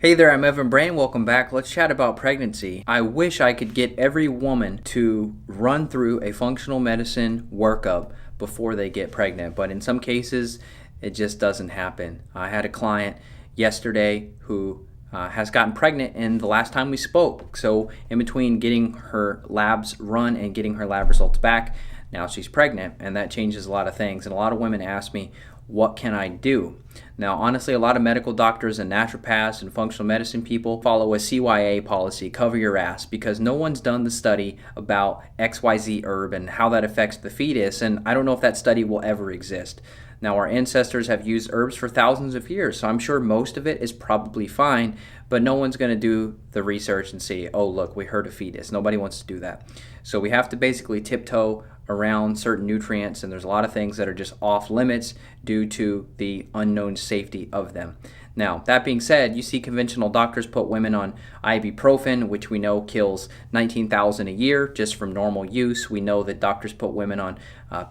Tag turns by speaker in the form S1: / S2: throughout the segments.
S1: Hey there, I'm Evan Brand. Welcome back. Let's chat about pregnancy. I wish I could get every woman to run through a functional medicine workup before they get pregnant, but in some cases, it just doesn't happen. I had a client yesterday who has gotten pregnant in the last time we spoke. So, in between getting her labs run and getting her lab results back, now she's pregnant, and that changes a lot of things. And a lot of women ask me, what can I do? Now, honestly, a lot of medical doctors and naturopaths and functional medicine people follow a CYA policy, cover your ass, because no one's done the study about XYZ herb and how that affects the fetus, and I don't know if that study will ever exist. Now, our ancestors have used herbs for thousands of years, so I'm sure most of it is probably fine, but no one's going to do the research and say, oh, look, we hurt a fetus. Nobody wants to do that. So we have to basically tiptoe around certain nutrients, and there's a lot of things that are just off limits due to the unknown safety of them. Now, that being said, you see conventional doctors put women on ibuprofen, which we know kills 19,000 a year just from normal use. We know that doctors put women on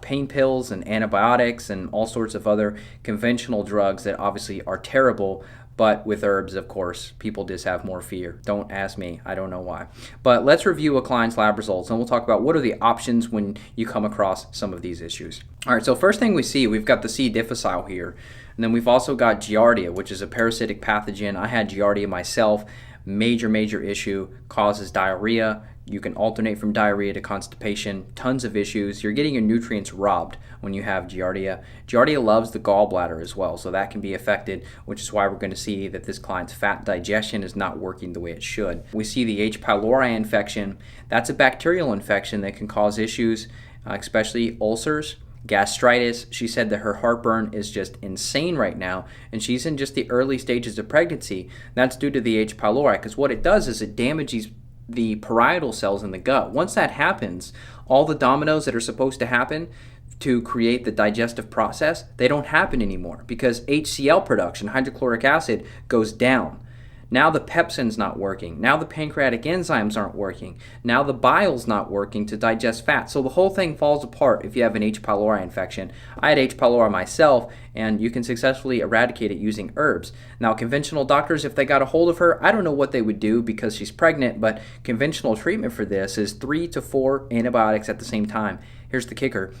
S1: pain pills and antibiotics and all sorts of other conventional drugs that obviously are terrible. But with herbs, of course, people just have more fear. Don't ask me. I don't know why. But let's review a client's lab results, and we'll talk about what are the options when you come across some of these issues. All right, so first thing we see, we've got the C. difficile here. And then we've also got Giardia, which is a parasitic pathogen. I had Giardia myself. Major issue, causes diarrhea. You can alternate from diarrhea to constipation. Tons of issues. You're getting your nutrients robbed when you have Giardia. Giardia loves the gallbladder as well, so that can be affected, which is why we're going to see that this client's fat digestion is not working the way it should. We see the H. pylori infection. That's a bacterial infection that can cause issues, especially ulcers, gastritis. She said that her heartburn is just insane right now, and she's in just the early stages of pregnancy. That's due to the H. pylori, because what it does is it damages the parietal cells in the gut. Once that happens, all the dominoes that are supposed to happen to create the digestive process, they don't happen anymore because HCl production, hydrochloric acid, goes down. Now the pepsin's not working. Now the pancreatic enzymes aren't working. Now the bile's not working to digest fat. So the whole thing falls apart if you have an H. pylori infection. I had H. pylori myself, and you can successfully eradicate it using herbs. Now conventional doctors, if they got a hold of her, I don't know what they would do because she's pregnant, but conventional treatment for this is 3 to 4 antibiotics at the same time. Here's the kicker.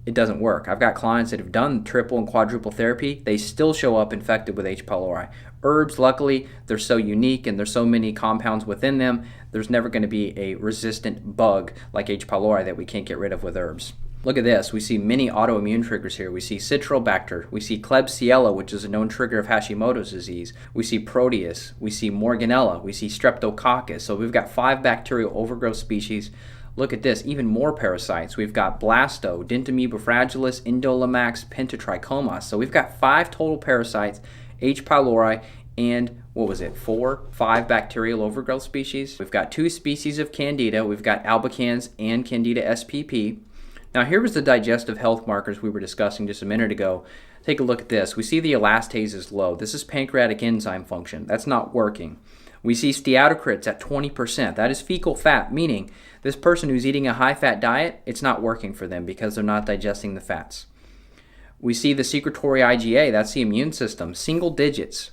S1: It doesn't work. I've got clients that have done triple and quadruple therapy. They still show up infected with H. pylori. Herbs, luckily, they're so unique and there's so many compounds within them, there's never going to be a resistant bug like H. pylori that we can't get rid of with herbs. Look at this. We see many autoimmune triggers here. We see Citrobacter. We see Klebsiella, which is a known trigger of Hashimoto's disease. We see Proteus. We see Morganella. We see Streptococcus. So we've got 5 bacterial overgrowth species. Look at this, even more parasites. We've got Blasto, Dentamoeba fragilis, Indolamax, Pentatrichoma. So we've got 5 total parasites, H. pylori, and 5 bacterial overgrowth species. We've got 2 species of Candida. We've got albicans and Candida spp. Now here was the digestive health markers we were discussing just a minute ago. Take a look at this. We see the elastase is low. This is pancreatic enzyme function. That's not working. We see steatocrits at 20%. That is fecal fat, meaning this person who's eating a high-fat diet, it's not working for them because they're not digesting the fats. We see the secretory IgA, that's the immune system, single digits.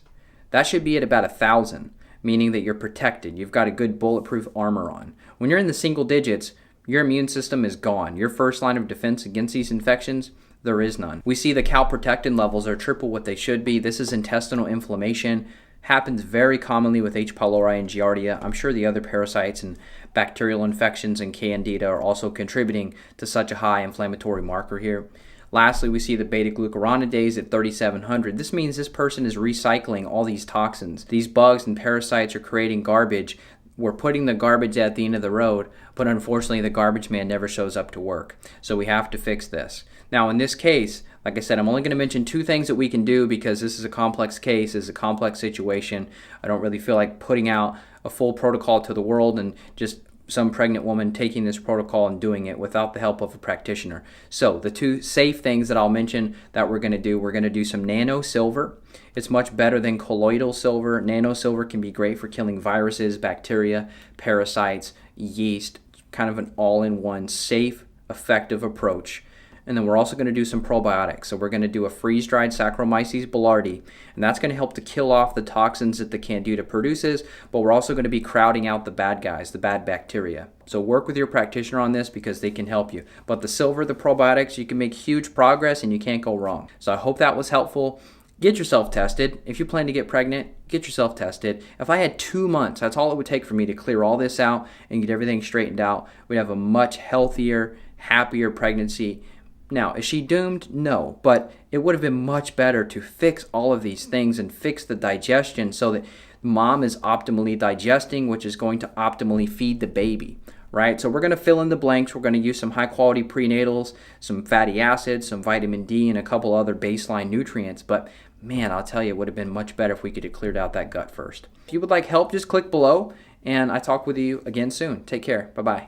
S1: That should be at about 1,000, meaning that you're protected. You've got a good bulletproof armor on. When you're in the single digits, your immune system is gone. Your first line of defense against these infections, there is none. We see the calprotectin levels are triple what they should be. This is intestinal inflammation. Happens very commonly with H. pylori and Giardia. I'm sure the other parasites and bacterial infections and Candida are also contributing to such a high inflammatory marker here. Lastly, we see the beta-glucuronidase at 3,700. This means this person is recycling all these toxins. These bugs and parasites are creating garbage. We're putting the garbage at the end of the road, but unfortunately the garbage man never shows up to work. So we have to fix this. Now in this case, like I said, I'm only going to mention 2 things that we can do because this is a complex case, this is a complex situation. I don't really feel like putting out a full protocol to the world and just some pregnant woman taking this protocol and doing it without the help of a practitioner. So the 2 safe things that I'll mention that we're going to do some nano silver. It's much better than colloidal silver. Nano silver can be great for killing viruses, bacteria, parasites, yeast, kind of an all-in-one safe, effective approach. And then we're also going to do some probiotics. So we're going to do a freeze-dried Saccharomyces boulardii, and that's going to help to kill off the toxins that the candida produces, but we're also going to be crowding out the bad guys, the bad bacteria. So work with your practitioner on this because they can help you. But the silver, the probiotics, you can make huge progress and you can't go wrong. So I hope that was helpful. Get yourself tested. If you plan to get pregnant, get yourself tested. If I had 2 months, that's all it would take for me to clear all this out and get everything straightened out. We'd have a much healthier, happier pregnancy. Now, is she doomed? No, but it would have been much better to fix all of these things and fix the digestion so that mom is optimally digesting, which is going to optimally feed the baby, right? So we're going to fill in the blanks. We're going to use some high-quality prenatals, some fatty acids, some vitamin D, and a couple other baseline nutrients. But man, I'll tell you, it would have been much better if we could have cleared out that gut first. If you would like help, just click below, and I talk with you again soon. Take care. Bye-bye.